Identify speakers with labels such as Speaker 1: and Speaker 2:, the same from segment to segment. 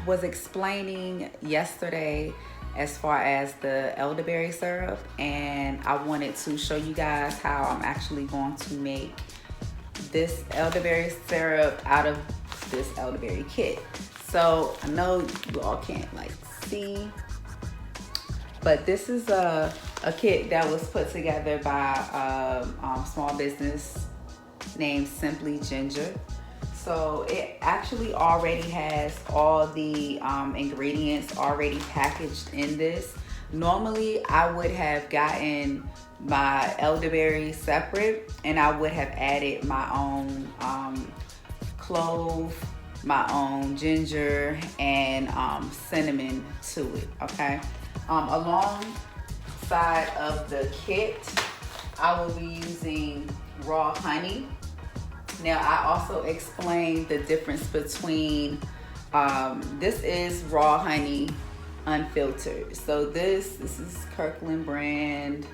Speaker 1: was explaining yesterday as far as the elderberry syrup, and I wanted to show you guys how I'm actually going to make this elderberry syrup out of this elderberry kit. So I know you all can't like see, but this is a kit that was put together by a small business named Simply Ginger. So it actually already has all the ingredients already packaged in this. Normally I would have gotten my elderberry separate, and I would have added my own clove, my own ginger, and cinnamon to it, okay? Alongside of the kit, I will be using raw honey. Now, I also explained the difference between, this is raw honey unfiltered. So this is Kirkland brand.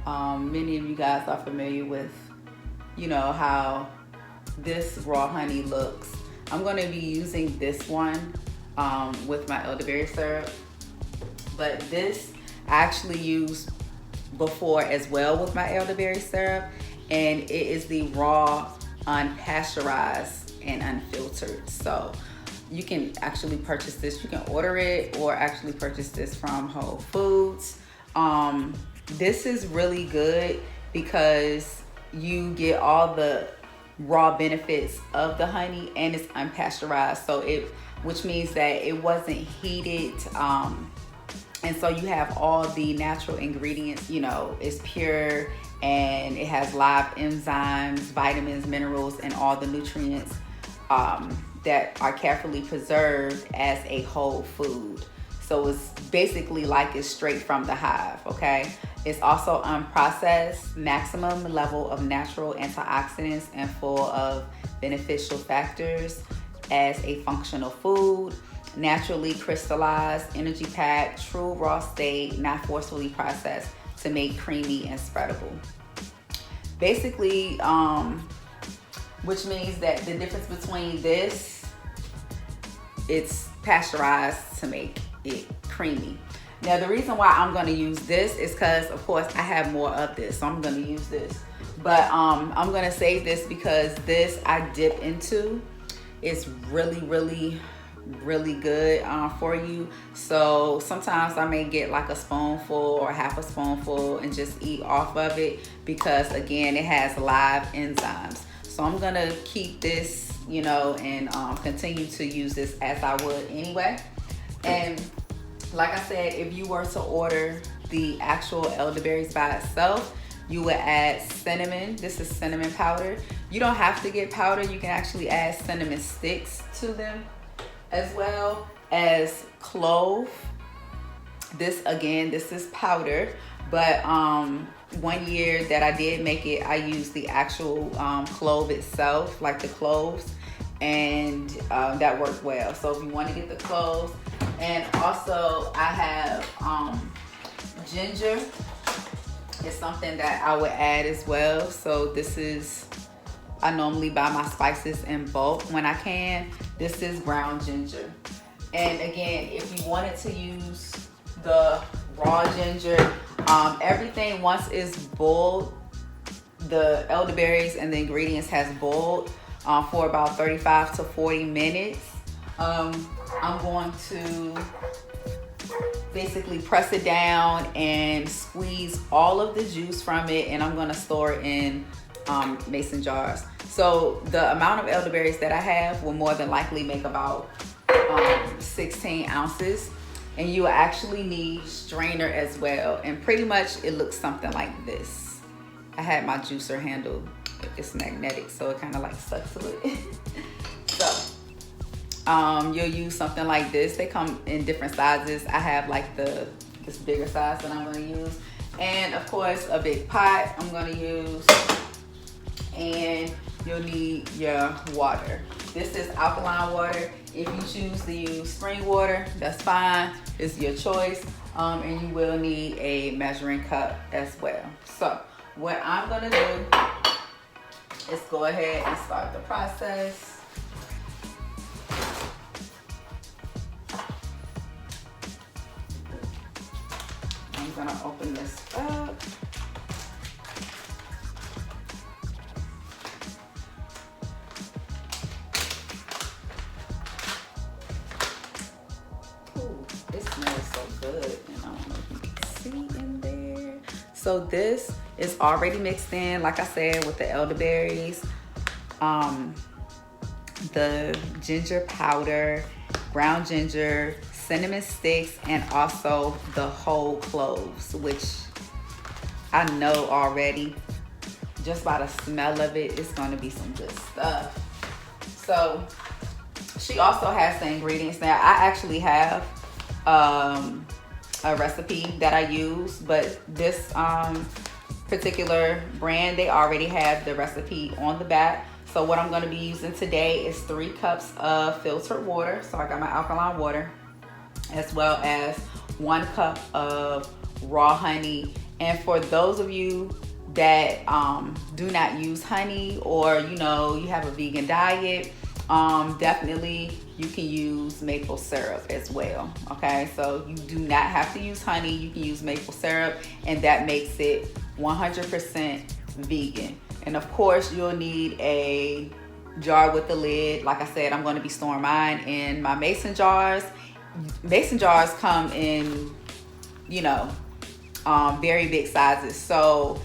Speaker 1: Many of you guys are familiar with, you know, how this raw honey looks. I'm going to be using this one with my elderberry syrup. But this I actually used before as well with my elderberry syrup. And it is the raw, unpasteurized, and unfiltered. So you can actually purchase this. You can order it or actually purchase this from Whole Foods. This is really good because you get all the raw benefits of the honey, and it's unpasteurized. So which means that it wasn't heated. And so you have all the natural ingredients, you know, it's pure, and it has live enzymes, vitamins, minerals, and all the nutrients that are carefully preserved as a whole food. So it's basically like it's straight from the hive, okay? It's also unprocessed, maximum level of natural antioxidants, and full of beneficial factors as a functional food. Naturally crystallized, energy packed, true raw state, not forcefully processed to make creamy and spreadable. Basically, which means that the difference between this, it's pasteurized to make it creamy. Now, the reason why I'm going to use this is because, of course, I have more of this, so I'm going to use this. But I'm going to save this because this I dip into. It's really, really, really good for you. So sometimes I may get like a spoonful or half a spoonful and just eat off of it because, again, it has live enzymes. So I'm going to keep this, you know, and continue to use this as I would anyway. And like I said, if you were to order the actual elderberries by itself, you would add cinnamon. This is cinnamon powder. You don't have to get powder. You can actually add cinnamon sticks to them, as well as clove. This, again, this is powder. But 1 year that I did make it, I used the actual clove itself, like the cloves, and that worked well. So if you want to get the cloves, and also I have ginger. It's something that I would add as well. So this is, I normally buy my spices in bulk when I can. This is ground ginger. And again, if you wanted to use the raw ginger, everything once it's boiled, the elderberries and the ingredients has boiled for about 35 to 40 minutes. I'm going to basically press it down and squeeze all of the juice from it, and I'm going to store it in mason jars. So the amount of elderberries that I have will more than likely make about 16 ounces. And you actually need strainer as well. And pretty much it looks something like this. I had my juicer handle. It's magnetic, so it kind of like stuck to it. So you'll use something like this. They come in different sizes. I have like this bigger size that I'm going to use. And of course, a big pot I'm going to use. And you'll need your water. This is alkaline water. If you choose to use spring water, that's fine. It's your choice. And you will need a measuring cup as well. So what I'm gonna do is go ahead and start the process. gonna open this up. Ooh, it smells so good, and I don't know if you can see in there. So this is already mixed in, like I said, with the elderberries, the ginger powder, ground ginger, cinnamon sticks, and also the whole cloves, which I know already just by the smell of it, it's going to be some good stuff. So she also has the ingredients. Now I actually have a recipe that I use, but this particular brand, they already have the recipe on the back. So what I'm going to be using today is 3 cups of filtered water. So I got my alkaline water, as well as 1 cup of raw honey. And for those of you that do not use honey, or you know, you have a vegan diet, definitely you can use maple syrup as well. Okay, so you do not have to use honey, you can use maple syrup, and that makes it 100% vegan. And of course, you'll need a jar with the lid. Like I said, I'm going to be storing mine in my mason jars. Mason jars come in, you know, very big sizes. So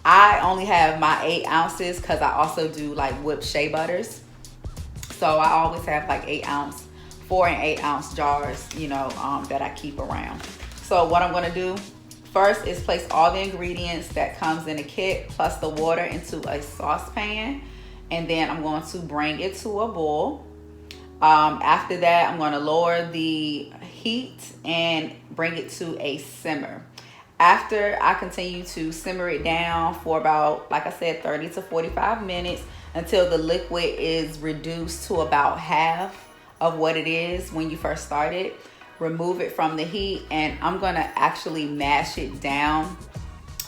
Speaker 1: I only have my 8 ounces because I also do like whipped shea butters. So I always have like 8 ounce, 4 and 8 ounce jars, you know, that I keep around. So what I'm going to do first is place all the ingredients that comes in a kit plus the water into a saucepan, and then I'm going to bring it to a boil. After that, I'm going to lower the heat and bring it to a simmer. After I continue to simmer it down for about, like I said, 30 to 45 minutes until the liquid is reduced to about half of what it is when you first started. Remove it from the heat, and I'm gonna actually mash it down,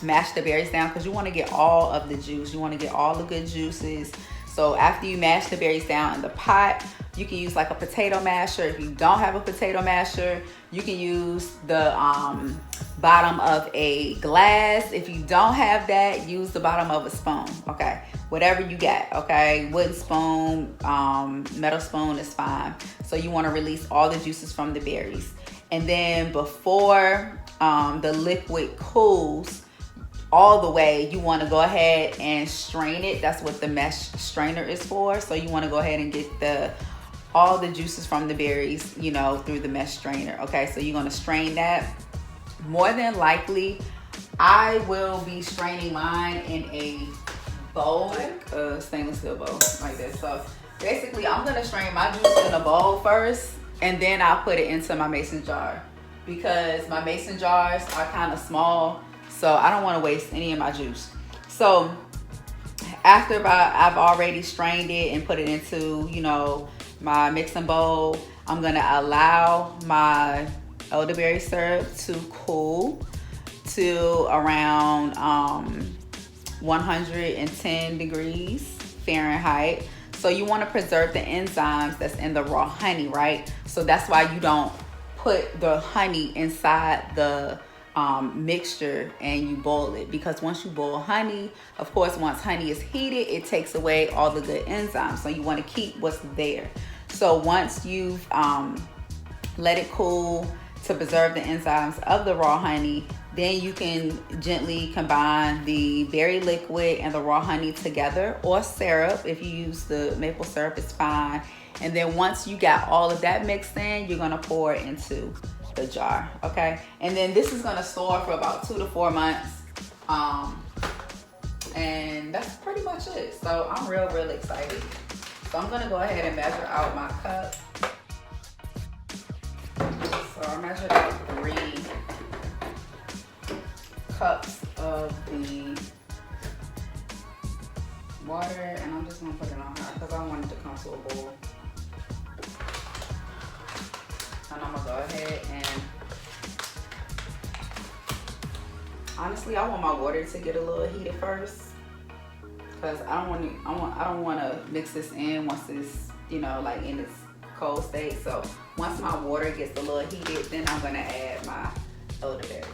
Speaker 1: mash the berries down, because you want to get all of the juice. You want to get all the good juices. So after you mash the berries down in the pot, you can use like a potato masher. If you don't have a potato masher, you can use the bottom of a glass. If you don't have that, use the bottom of a spoon. Okay, whatever you got. Okay, wooden spoon, metal spoon is fine. So you want to release all the juices from the berries, and then before the liquid cools all the way, you want to go ahead and strain it. That's what the mesh strainer is for. So you want to go ahead and get all the juices from the berries, you know, through the mesh strainer. Okay, so you're going to strain that. More than likely, I will be straining mine in a bowl, like a stainless steel bowl like this. So basically, I'm going to strain my juice in a bowl first, and then I'll put it into my mason jar, because my mason jars are kind of small, so I don't want to waste any of my juice. So after I've already strained it and put it into, you know, my mixing bowl, I'm going to allow my elderberry syrup to cool to around 110 degrees Fahrenheit. So you want to preserve the enzymes that's in the raw honey, right? So that's why you don't put the honey inside the mixture and you boil it, because once you boil honey, of course, once honey is heated, it takes away all the good enzymes. So you want to keep what's there. So once you've let it cool to preserve the enzymes of the raw honey, then you can gently combine the berry liquid and the raw honey together, or syrup. If you use the maple syrup, it's fine. And then once you got all of that mixed in, you're gonna pour it into the jar, okay? And then this is gonna store for about 2 to 4 months. And that's pretty much it. So I'm really excited. So I'm gonna go ahead and measure out my cup. So I measured out 3 cups of the water, and I'm just gonna put it on hot because I want it to come to a boil. And I'm gonna go ahead and, honestly, I want my water to get a little heated first, because I don't want to mix this in once it's, you know, like in its cold state. So once my water gets a little heated, then I'm gonna add my elderberry.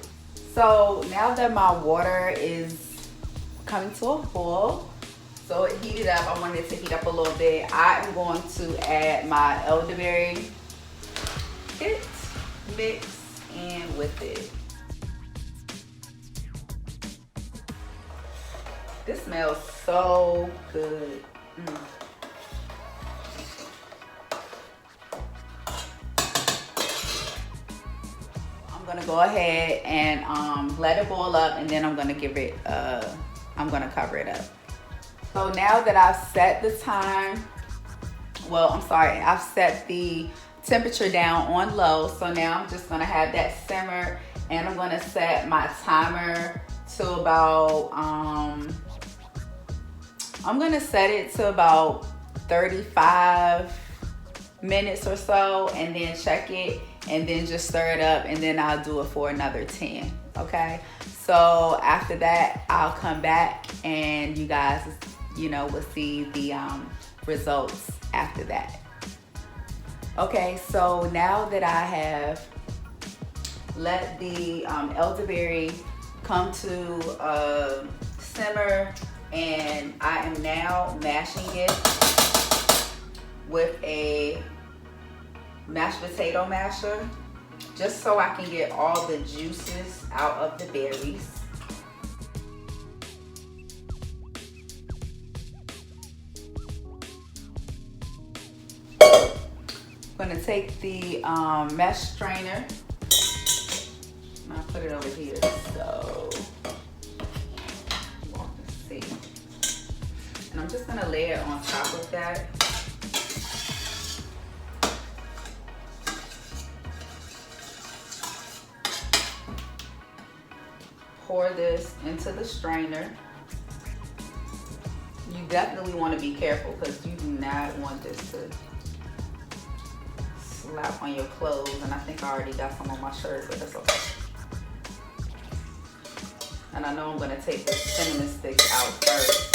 Speaker 1: So now that my water is coming to a boil, so it heated up, I wanted it to heat up a little bit. I am going to add my elderberry kit, mix in with it. This smells so good. I'm gonna go ahead and let it boil up, and then I'm gonna give it, I'm gonna cover it up. So now that I've set the time, well, I'm sorry, I've set the temperature down on low. So now I'm just gonna have that simmer, and I'm gonna set my timer to about, I'm gonna set it to about 35 minutes or so, and then check it, and then just stir it up, and then I'll do it for another 10, okay? So after that, I'll come back and you guys, will see the results after that. Okay, so now that I have let the elderberry come to a simmer, and I am now mashing it with a mashed potato masher, just so I can get all the juices out of the berries. I'm gonna take the mesh strainer, and I'll put it over here so you all can see. And I'm just gonna lay it on top of that. Pour this into the strainer. You definitely want to be careful because you do not want this to slap on your clothes, and I think I already got some on my shirt, but that's okay. And I know I'm going to take the cinnamon sticks out first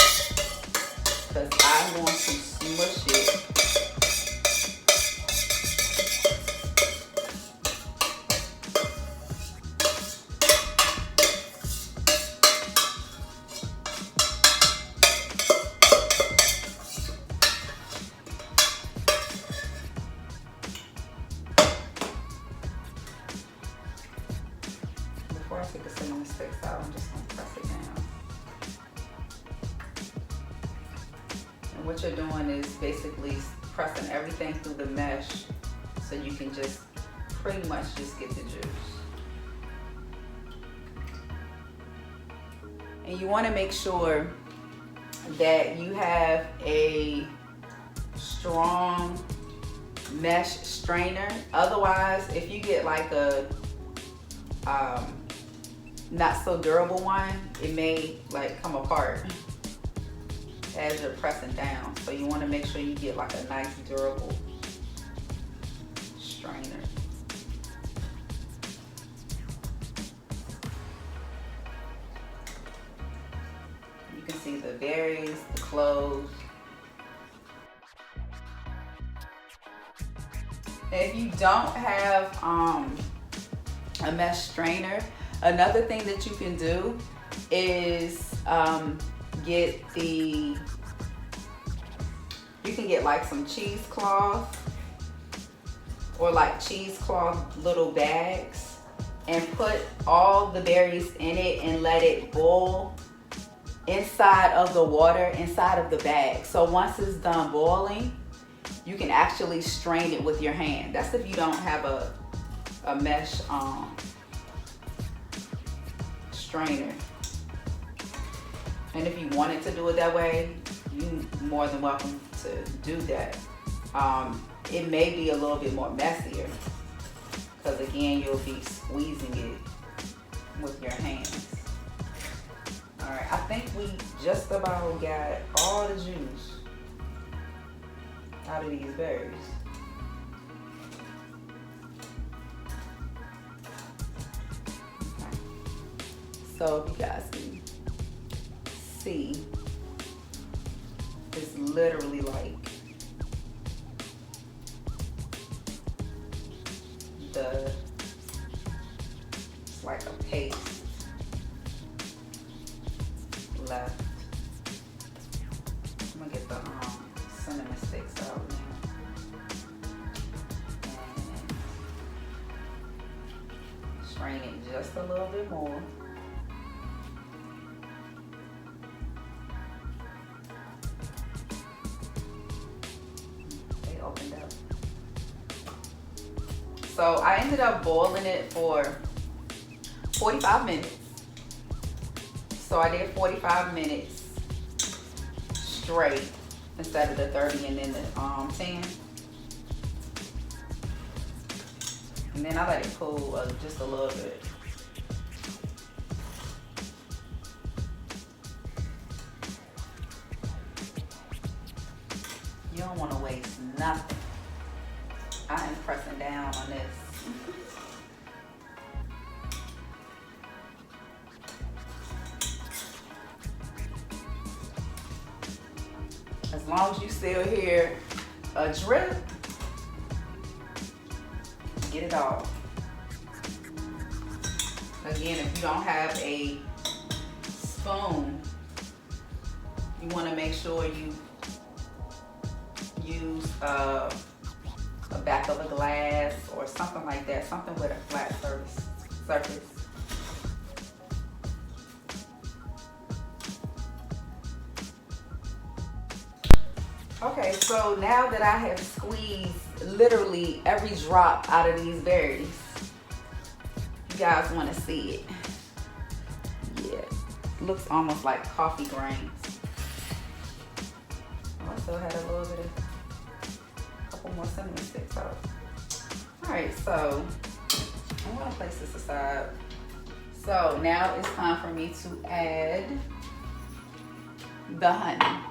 Speaker 1: because I'm going to smush it. Before I take the cinnamon sticks out, I'm just going to press it down. And what you're doing is basically pressing everything through the mesh so you can just pretty much just get the juice. And you want to make sure that you have a strong mesh strainer. Otherwise, if you get like a not so durable one, it may like come apart as you're pressing down. So you want to make sure you get like a nice durable strainer. You can see the berries, the cloves. And if you don't have a mesh strainer, another thing that you can do is you can get like some cheesecloth or like cheesecloth little bags and put all the berries in it and let it boil inside of the water, inside of the bag. So once it's done boiling, you can actually strain it with your hand. That's if you don't have a mesh strainer. And if you wanted to do it that way, you're more than welcome to do that. It may be a little bit more messier because again, you'll be squeezing it with your hands. All right, I think we just about got all the juice out of these berries. Okay. So if you guys can see, it's literally like it's like a paste. left. I'm gonna get the cinnamon sticks out now. And strain it just a little bit more. They opened up. So I ended up boiling it for 45 minutes. So I did 45 minutes straight instead of the 30 and then the 10. And then I let it cool just a little bit. You don't want to waste nothing. I am pressing down on this. As long as you still hear a drip, get it off. Again, if you don't have a spoon, you want to make sure you use a back of a glass or something like that, something with a flat surface. Okay, so now that I have squeezed literally every drop out of these berries, you guys want to see it. Yeah, it looks almost like coffee grains. I also had a little bit of, a couple more cinnamon sticks out. All right, so I'm gonna place this aside. So now it's time for me to add the honey.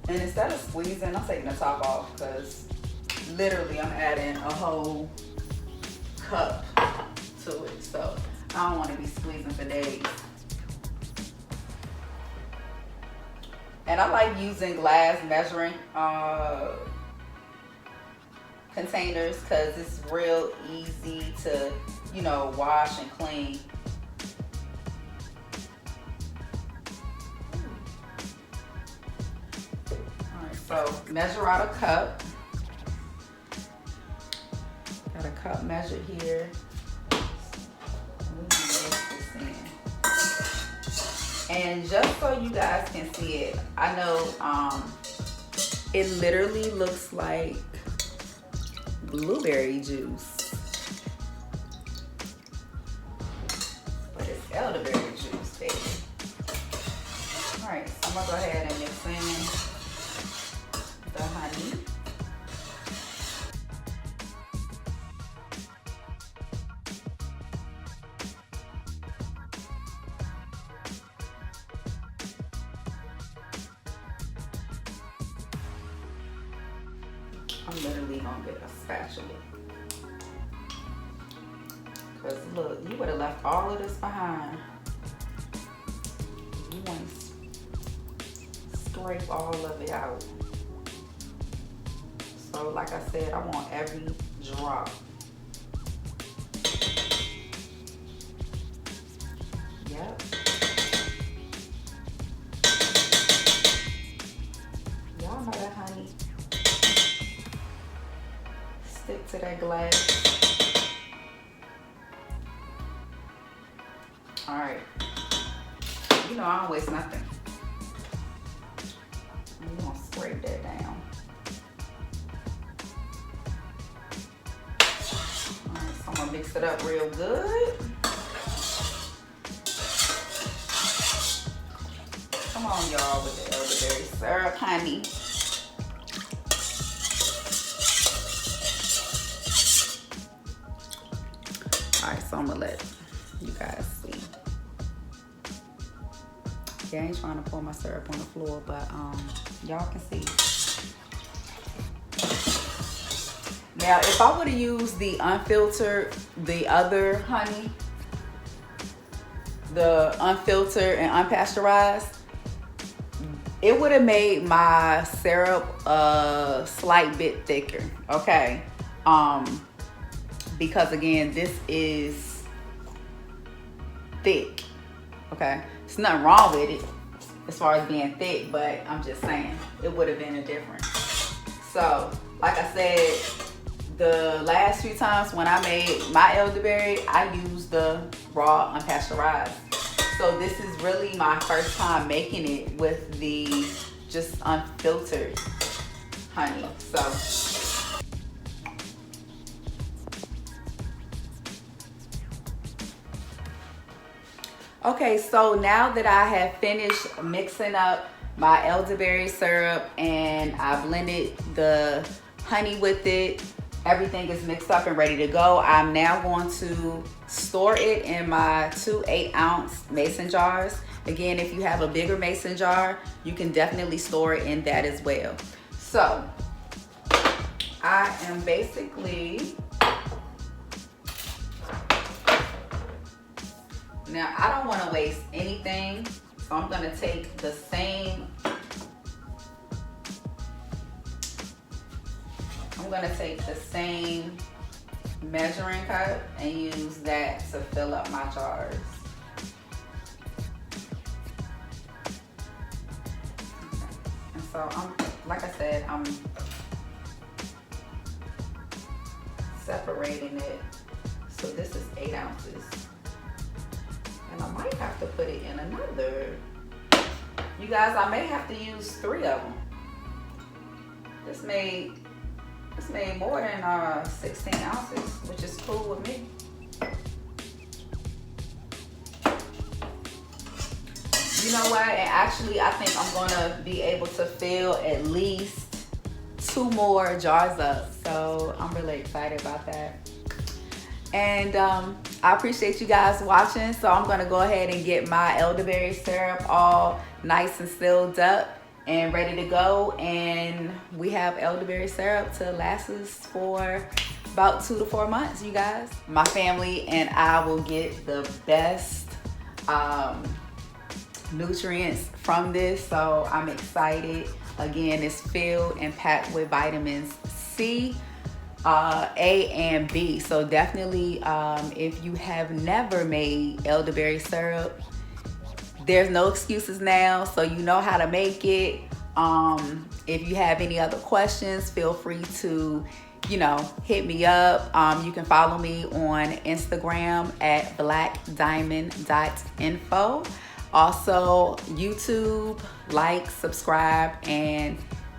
Speaker 1: And instead of squeezing, I'm taking the top off because literally I'm adding a whole cup to it. So I don't want to be squeezing for days. And I like using glass measuring containers because it's real easy to, you know, wash and clean. So measure out a cup. Got a cup measured here. And just so you guys can see it, I know it literally looks like blueberry juice, but it's elderberry juice, baby. All right, so I'm gonna go ahead and mix in the honey. I'm literally gonna get a spatula. Cause look, you would have left all of this behind. You want to scrape all of it out. So like I said, I want every drop. Yep. Y'all know that honey. Stick to that glass. All right. You know I don't waste nothing. I'm gonna scrape that down. I'm gonna mix it up real good. Come on, y'all, with the elderberry syrup, honey. All right, so I'm gonna let you guys see. Yeah, I ain't trying to pour my syrup on the floor, but y'all can see. Now, if I would have used the unfiltered, the other honey, the unfiltered and unpasteurized, it would have made my syrup a slight bit thicker, okay? Because again, this is thick, okay? There's nothing wrong with it as far as being thick, but I'm just saying it would have been a difference. So, like I said, the last few times when I made my elderberry, I used the raw unpasteurized. So this is really my first time making it with the just unfiltered honey. So okay, so now that I have finished mixing up my elderberry syrup and I blended the honey with it, everything is mixed up and ready to go. I'm now going to store it in my 2 8-ounce mason jars. Again, if you have a bigger mason jar, you can definitely store it in that as well. So I am basically, now I don't want to waste anything, so I'm going to take the same, measuring cup and use that to fill up my jars. And so like I said, I'm separating it. So this is 8 ounces. And I might have to put it in another. You guys, I may have to use 3 of them. This made more than 16 ounces, which is cool with me. You know what? And actually, I think I'm gonna be able to fill at least 2 more jars up. So I'm really excited about that. And I appreciate you guys watching. So I'm gonna go ahead and get my elderberry syrup all nice and sealed up and ready to go. And we have elderberry syrup to last us for about 2 to 4 months, you guys. My family and I will get the best nutrients from this, so I'm excited. Again, it's filled and packed with vitamins C, A, and B. So definitely, if you have never made elderberry syrup, there's no excuses now, so you know how to make it. If you have any other questions, feel free to, hit me up. You can follow me on Instagram at blackdiamond.info. Also, YouTube, like, subscribe, and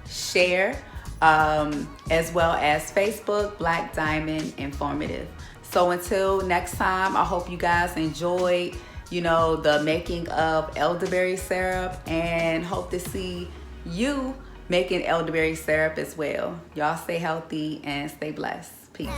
Speaker 1: share, as well as Facebook, Black Diamond Informative. So until next time, I hope you guys enjoyed the making of elderberry syrup, and hope to see you making elderberry syrup as well. Y'all stay healthy and stay blessed. Peace.